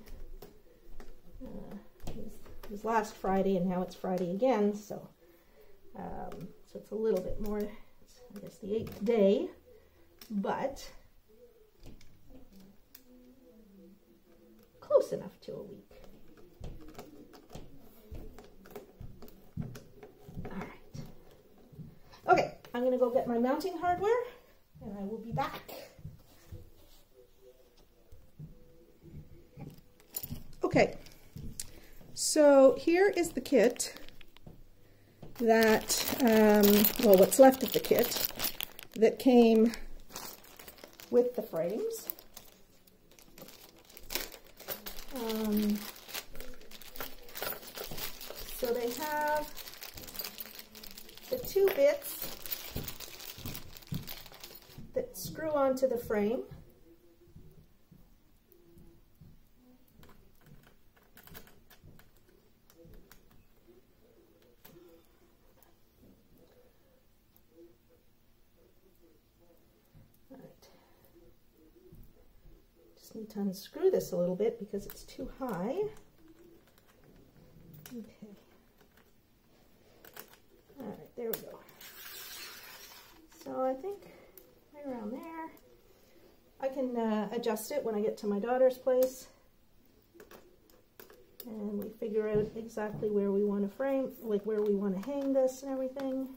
it was last Friday and now it's Friday again, so it's a little bit more, it's, I guess, the 8th day, but close enough to a week. Okay, I'm going to go get my mounting hardware, and I will be back. Okay, so here is the kit that, well, what's left of the kit that came with the frames. So they have the 2 bits that screw onto the frame. All right. Just need to unscrew this a little bit because it's too high. Okay. All right, there we go. So I think right around there. I can adjust it when I get to my daughter's place. And we figure out exactly where we want to frame, like where we want to hang this and everything.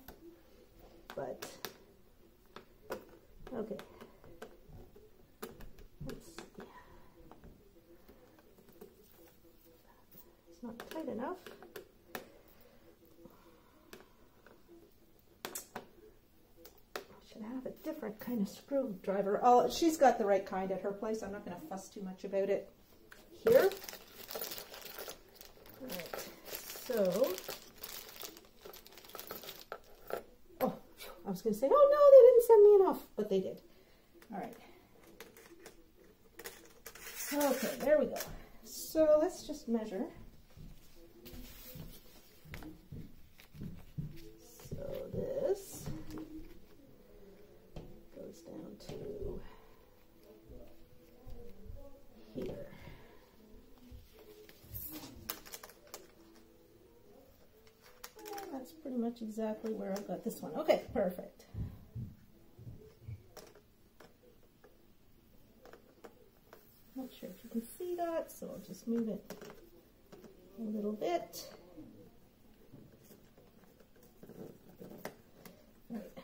But, okay. Let's see. It's not tight enough. I should have it different kind of screwdriver. Oh, she's got the right kind at her place. I'm not going to fuss too much about it here. All right, so, oh, I was going to say, oh no, they didn't send me enough, but they did. All right. Okay, there we go. So let's just measure. So this goes down to here. And that's pretty much exactly where I've got this one. Okay, perfect. Not sure if you can see that, so I'll just move it a little bit. Right.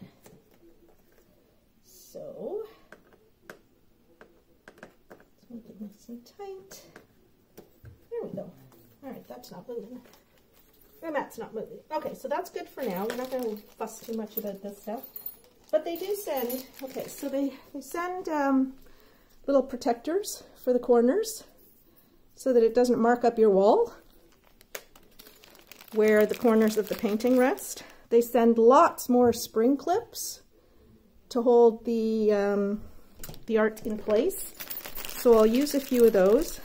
So, let's make it nice and tight. There we go. All right, that's not moving. And that's not moving. Okay, so that's good for now. We're not going to fuss too much about this stuff. But they do send, okay, so they send little protectors for the corners so that it doesn't mark up your wall where the corners of the painting rest. They send lots more spring clips to hold the art in place. So I'll use a few of those.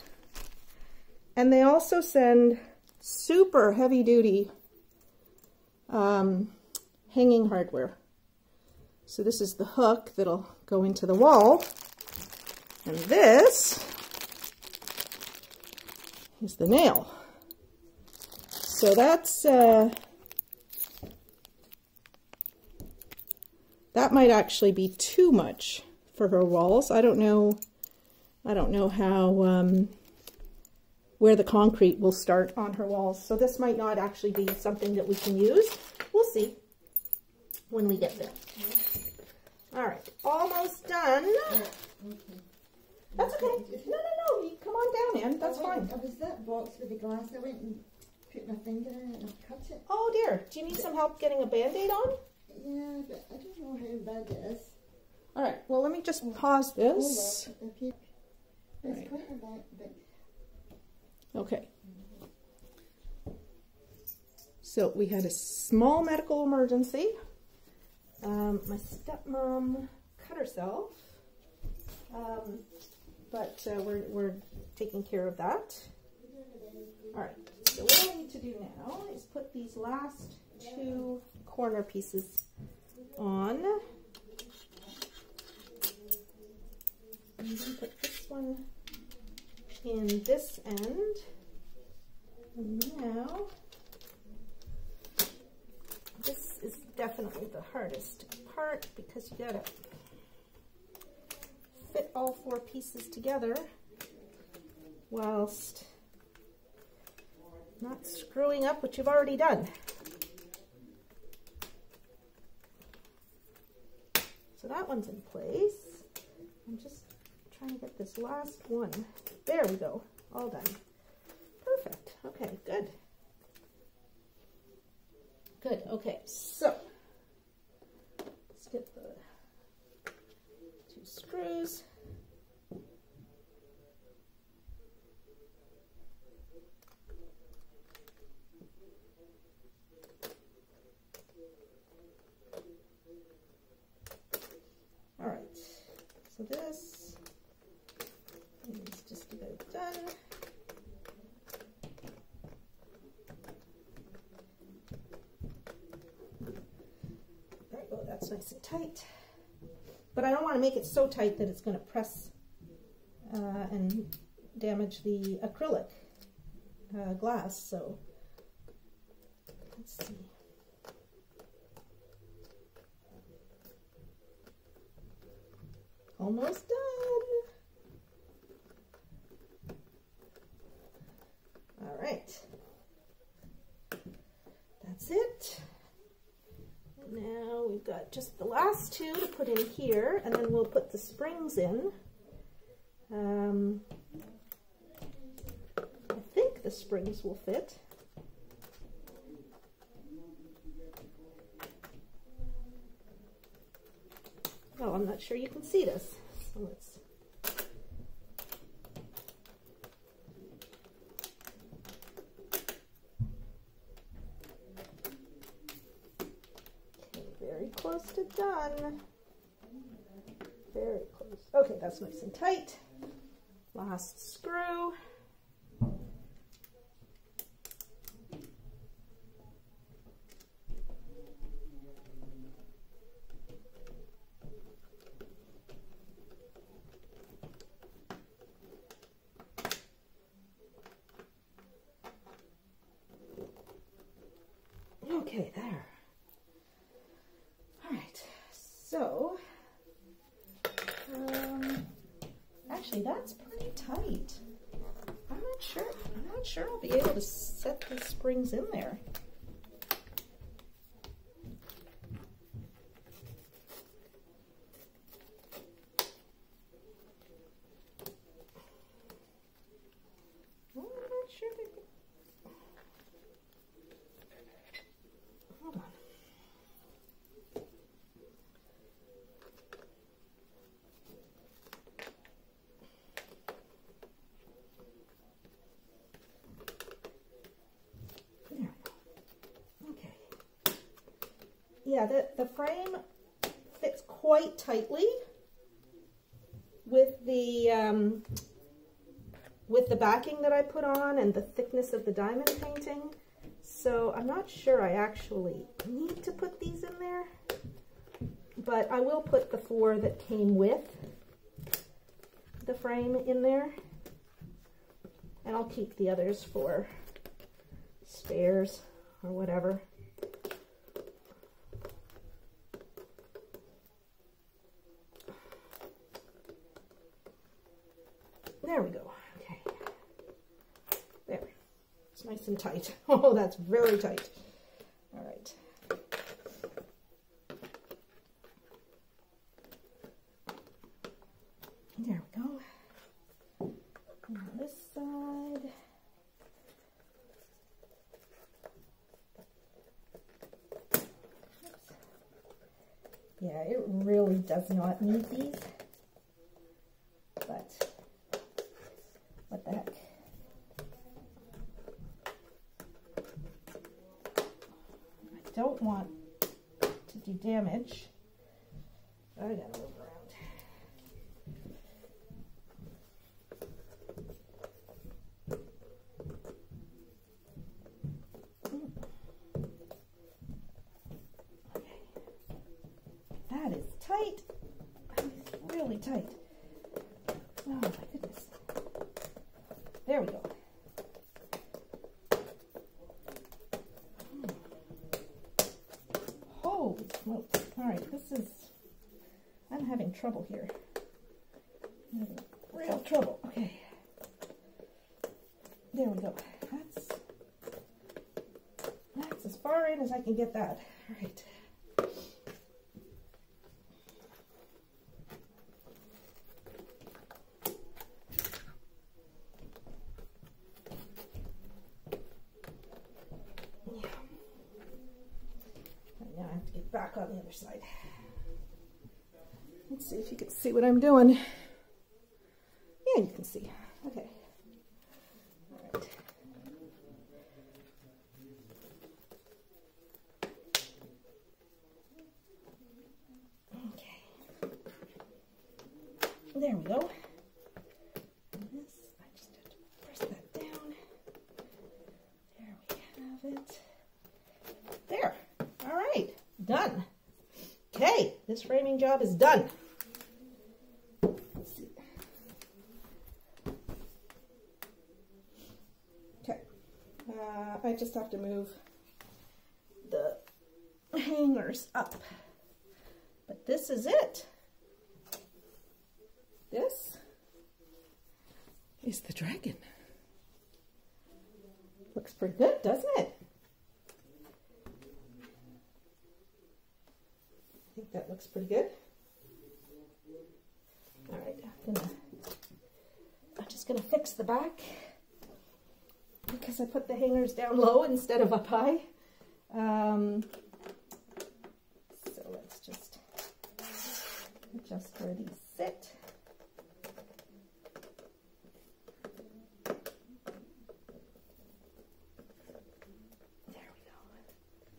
And they also send super heavy duty hanging hardware. So this is the hook that'll go into the wall. And this is the nail. So that's, that might actually be too much for her walls. I don't know how, where the concrete will start on her walls. So this might not actually be something that we can use. We'll see when we get there. All right, almost done. That's okay. No. You come on down, Anne. That's fine. I was that box with the glass. I went and put my finger in it and I cut it. Oh dear. Do you need some help getting a Band-Aid on? Yeah, but I don't know how bad it is. All right. Well, let me just pause this. It's Right. quite a bit. Okay. So we had a small medical emergency. My stepmom cut herself. But we're taking care of that. All right, so what I need to do now is put these last two corner pieces on. I'm going to put this one in this end. And now, this is definitely the hardest part because you gotta fit all four pieces together whilst not screwing up what you've already done. So that one's in place. I'm just trying to get this last one. There we go. All done. Perfect. Okay, good. Good. Okay, so let's get the two screws. All right, so this is just about done. There we go, that's nice and tight. But I don't want to make it so tight that it's going to press and damage the acrylic glass, so let's see. Almost done. All right. That's it. And now we've got just the last two to put in here, and then we'll put the springs in. I think the springs will fit. well, I'm not sure you can see this. So let's. Okay, very close to done. Very close. Okay, that's nice and tight. Last screw. Okay, there. All right, so actually that's pretty tight. I'm not sure I'll be able to set the springs in there. I'm not sure hold on. Okay. Yeah, the frame fits quite tightly with the backing that I put on and the thickness of the diamond painting. So I'm not sure I actually need to put these in there, but I will put the 4 that came with the frame in there, and I'll keep the others for spares or whatever. There we go. Okay. There. It's nice and tight. Oh, that's very tight. All right. There we go. Now this side. Oops. Yeah, it really does not need these, but what the heck. I don't want to do damage. I gotta move around. That is tight. That is really tight. Oh my goodness. There we go. Holy smokes. All right, I'm having trouble here. I'm having real trouble. Okay. There we go. That's as far in as I can get that. All right. Back on the other side. Let's see if you can see what I'm doing. Yeah, you can see. Okay. All right. Okay. There we go. And this, I just have to press that down. There we have it. There. All right. Done. Okay, this framing job is done. Let's see. Okay, I just have to move the hangers up. But this is it. This is the dragon. Looks pretty good, doesn't it? I think that looks pretty good. All right, I'm just gonna fix the back because I put the hangers down low instead of up high. So let's just where these sit. There we go. There.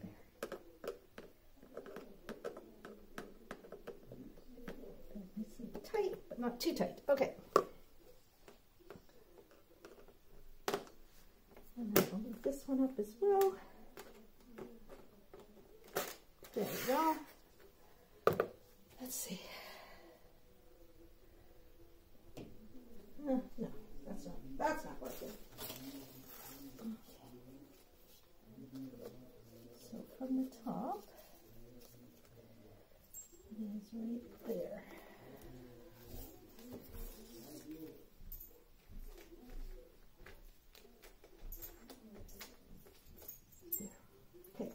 Nice and tight, but not too tight. Okay. And then I'll move this one up as well. There we go. Let's see. No, that's not working. Okay. So from the top, it is right there. Okay.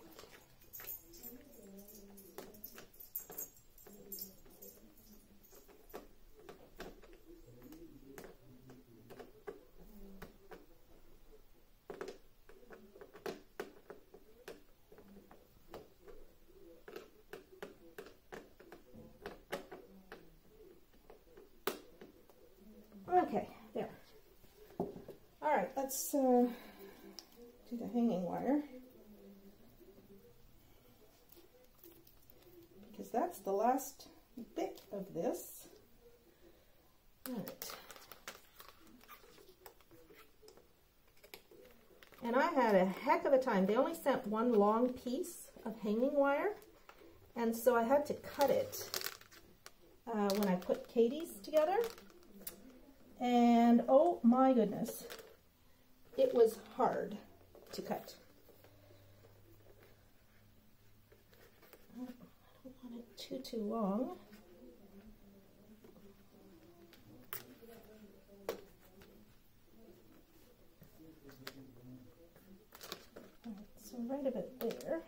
Okay, there. All right, let's do the hanging wire, because that's the last bit of this. All right. And I had a heck of a time. They only sent one long piece of hanging wire, and so I had to cut it when I put Katie's together. And oh my goodness, it was hard to cut. I don't want it too long. All right, so right about there.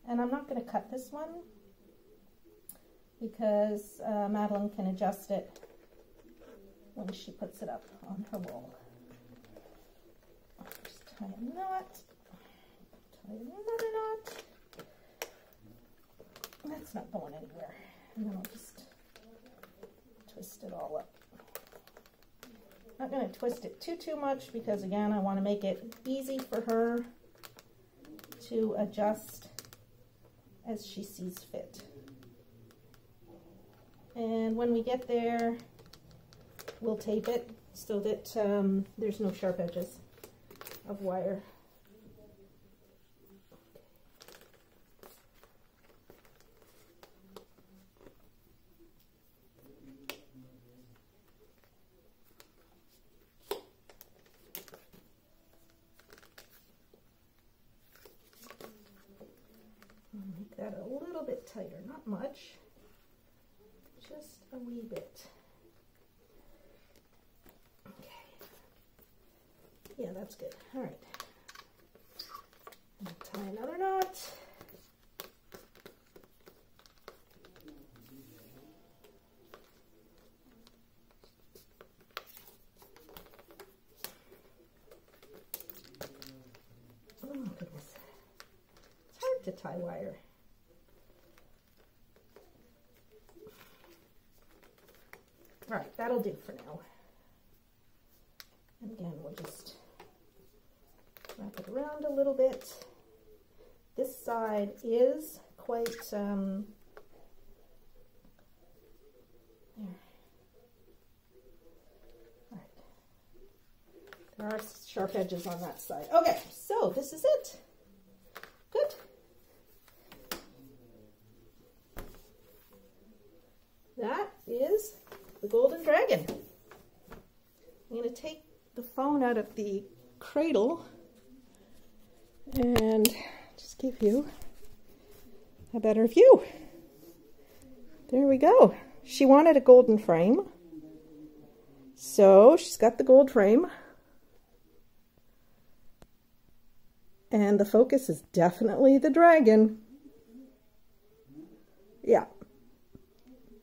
And I'm not going to cut this one because Madeline can adjust it when she puts it up on her wall. I'll just tie a knot, tie another knot. That's not going anywhere. And then I'll just twist it all up. Not going to twist it too much because, again, I want to make it easy for her to adjust as she sees fit. And when we get there, we'll tape it so that there's no sharp edges of wire. I'll make that a little bit tighter, not much, just a wee bit. Yeah, that's good. All right. I'll tie another knot. Oh, goodness. It's hard to tie wire. All right, that'll do for now. And again, we'll just wrap it around a little bit. This side is quite, there. All right. There are sharp edges on that side. Okay, so this is it. Good. That is the Golden Dragon. I'm going to take the phone out of the cradle and just give you a better view. There we go. She wanted a golden frame, so she's got the gold frame, and the focus is definitely the dragon. Yeah,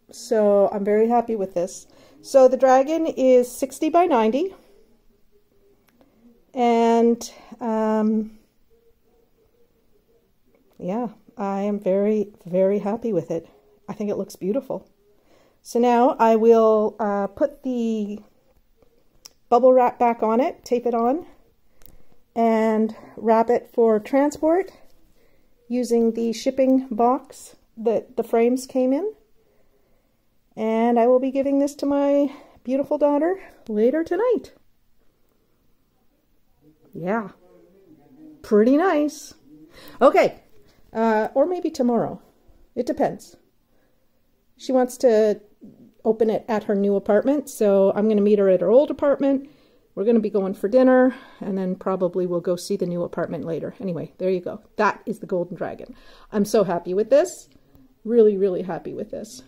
so I'm very happy with this. So the dragon is 60 by 90, and yeah, I am very, very happy with it. I think it looks beautiful. So now I will put the bubble wrap back on it, tape it on, and wrap it for transport using the shipping box that the frames came in. And I will be giving this to my beautiful daughter later tonight. Yeah, pretty nice. Okay, or maybe tomorrow. It depends. She wants to open it at her new apartment, so I'm going to meet her at her old apartment. We're going to be going for dinner, and then probably we'll go see the new apartment later. Anyway, there you go. That is the Golden Dragon. I'm so happy with this. Really, really happy with this.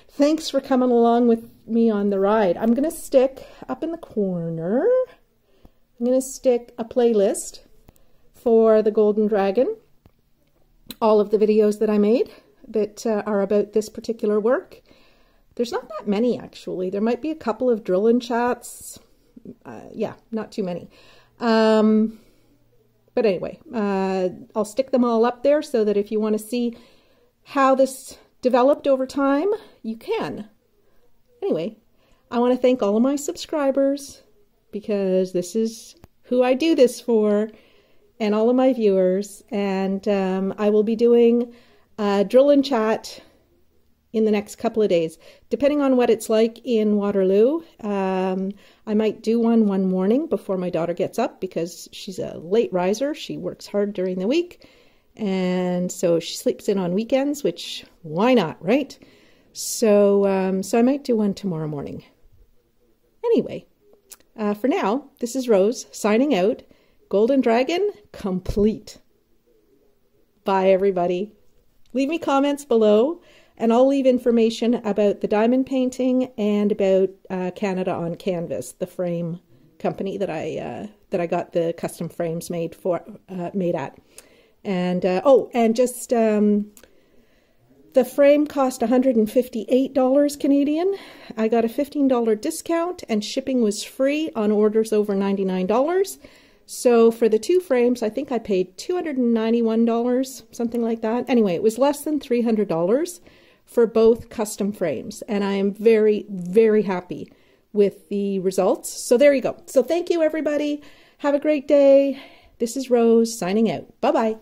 Thanks for coming along with me on the ride. I'm going to stick up in the corner, I'm going to stick a playlist for the Golden Dragon. All of the videos that I made that are about this particular work. There's not that many, actually. There might be a couple of drill-in chats. Yeah, not too many. But anyway, I'll stick them all up there so that if you want to see how this developed over time, you can. Anyway, I want to thank all of my subscribers because this is who I do this for, and all of my viewers. And I will be doing a drill-in chat in the next couple of days, depending on what it's like in Waterloo. I might do one morning before my daughter gets up because she's a late riser. She works hard during the week, and so she sleeps in on weekends, which why not, right? So, so I might do one tomorrow morning. Anyway, for now, this is Rose signing out. Golden Dragon complete. Bye, everybody. Leave me comments below, and I'll leave information about the diamond painting and about Canada on Canvas, the frame company that I got the custom frames made at. And oh, and just the frame cost $158 Canadian. I got a $15 discount, and shipping was free on orders over $99. So for the two frames, I think I paid $291, something like that. Anyway, it was less than $300 for both custom frames, and I am very, very happy with the results. So there you go. So thank you, everybody. Have a great day. This is Rose signing out. Bye-bye.